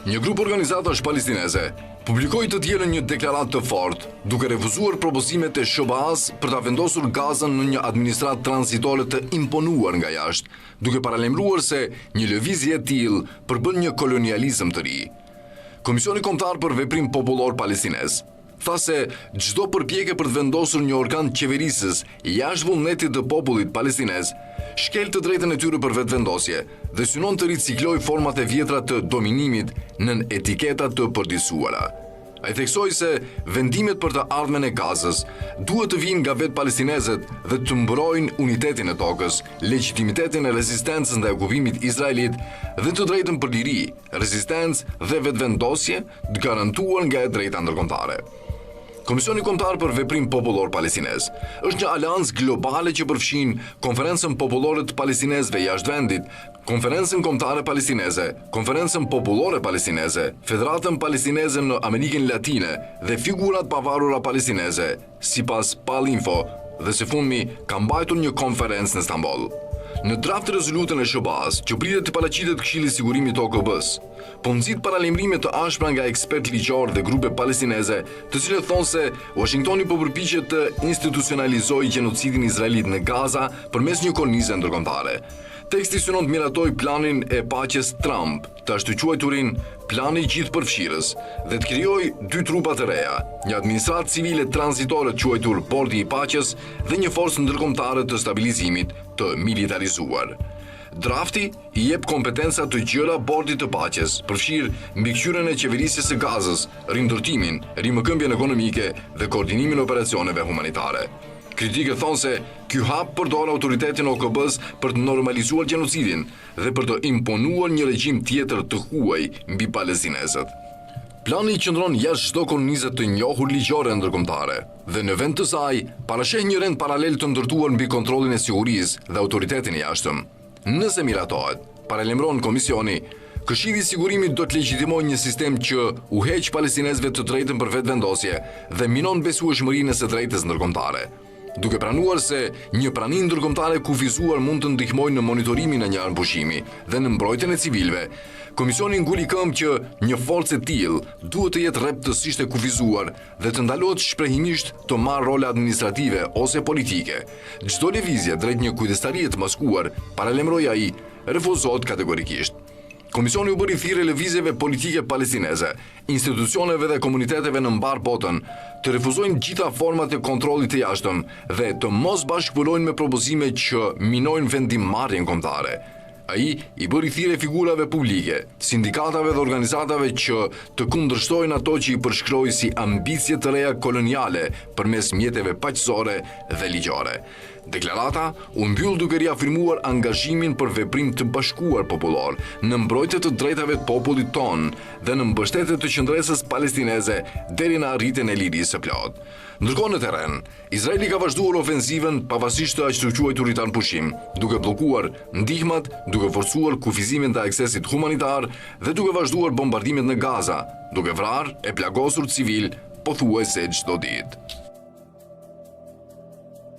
Një grup organizatash palestineze publikoi të dielën një deklaratë të fortë, duke refuzuar propozimet e SBA-s për ta vendosur Gazën në një administratë tranzitore të imponuar nga jashtë, duke paralajmëruar se një lëvizje e tillë përbën një kolonializëm të ri. Komisioni Kombëtar për Veprim Popullor Palestinez tha se çdo përpjekje për të vendosur një organ qeverisës jashtë vullnetit të popullit palestinez shkel të drejtën e tyre për vetvendosje dhe synon të riciklojë format e vjetra të dominimit nën etiketa të përditësuara. Ai theksoi se vendimet për të ardhmen e Gazës duhet të vinë nga vetë palestinezët dhe të mbrojnë unitetin e tokës, legitimitetin e rezistencës ndaj okupimit izraelit dhe të drejtën për liri, rezistencë dhe vetvendosje të garantuar nga e drejta ndërkombëtare. Komisioni Kombëtar për Veprim Popullor Palestinez është një aleancë globale që përfshin Konferencën Popullore të Palestinezëve jashtë vendit, Konferencën Kombëtare Palestineze, Konferencën Popullore Palestineze, Federatën Palestineze në Amerikën Latine dhe figurat pavarura palestineze, sipas Pallinfo, dhe së fundmi ka mbajtur një konferencë në Stamboll. Në draft të rezolutën e SBA-s, që pritet të paraqitet Këshillit të Sigurimit të OKB-s, po nxit paralajmërime të ashpra nga ekspert ligjor dhe grupe palestineze, të cilët thonë se Washingtoni po përpiqet të institucionalizojë gjenocidin izraelit në Gaza përmes një kornize ndërkombëtare. Teksti synon të miratoj planin e paqes Trump, të ashtu quajturin plani gjithëpërfshirës, dhe të krijojë 2 trupa të reja, një administratë civile tranzitore quajtur Bordi i Paqes dhe një forcë ndërkombëtare të stabilizimit të militarizuar. Drafti i jep kompetenca të gjëra Bordit të Paqes, përfshirë mbikëqyrjen e qeverisjes së Gazës, rindërtimin, rimëkëmbjen ekonomike dhe koordinimin e operacioneve humanitare. Kritikët thonë se ky hap përdor autoritetin e OKB-s për të normalizuar gjenocidin dhe për të imponuar një regjim tjetër të huaj mbi palestinezët. Plani qëndron jashtë çdo kornize të njohur ligjore ndërkombëtare dhe në vend të saj parasheh një rend paralel të ndërtuar mbi kontrollin e sigurisë dhe autoritetin e jashtëm. Nëse miratohet, paralajmëron komisioni, Këshilli i Sigurimit do të legjitimojë një sistem që u heq palestinezëve të drejtën për vetvendosje dhe minon besueshmërinë e së drejtës ndërkombëtare. Duke pranuar se një prani ndërkombëtare kufizuar mund të ndihmojë në monitorimin e një armëpushimi dhe në mbrojtjen e civilëve, komisioni nguli këmbë që një forcë e tillë duhet të jetë rreptësisht e kufizuar dhe të ndalohet shprehimisht të marrë role administrative ose politike. Çdo lëvizje drejt një kujdestarie të maskuar, paralajmëroi ai, refuzohet kategorikisht. Komisioni u bëri thirrje lëvizjeve politike palestineze, institucioneve dhe komuniteteve në mbar botën të refuzojnë gjitha format e kontrollit të jashtëm dhe të mos bashkëpunojnë me propozime që minojnë vendimmarrjen kombëtare. Ai i bëri thirrje figurave publike, sindikatave dhe organizatave që të kundërshtojnë ato që i përshkroi si ambicie të reja koloniale përmes mjeteve paqësore dhe ligjore. Deklarata u mbyll duke riafirmuar angazhimin për veprim të bashkuar popullor në mbrojtje të drejtave të popullit ton dhe në mbështetje të qendresës palestineze deri në arritjen e lirisë së plotë. Ndërkohë në terren, Izraeli ka vazhduar ofensivën pavarësisht të aqërquajturit anëpushim, duke bllokuar ndihmat, duke forcuar kufizimin të aksesit humanitar dhe duke vazhduar bombardimet në Gaza, duke vrarë e plagosur civil pothuajse çdo ditë.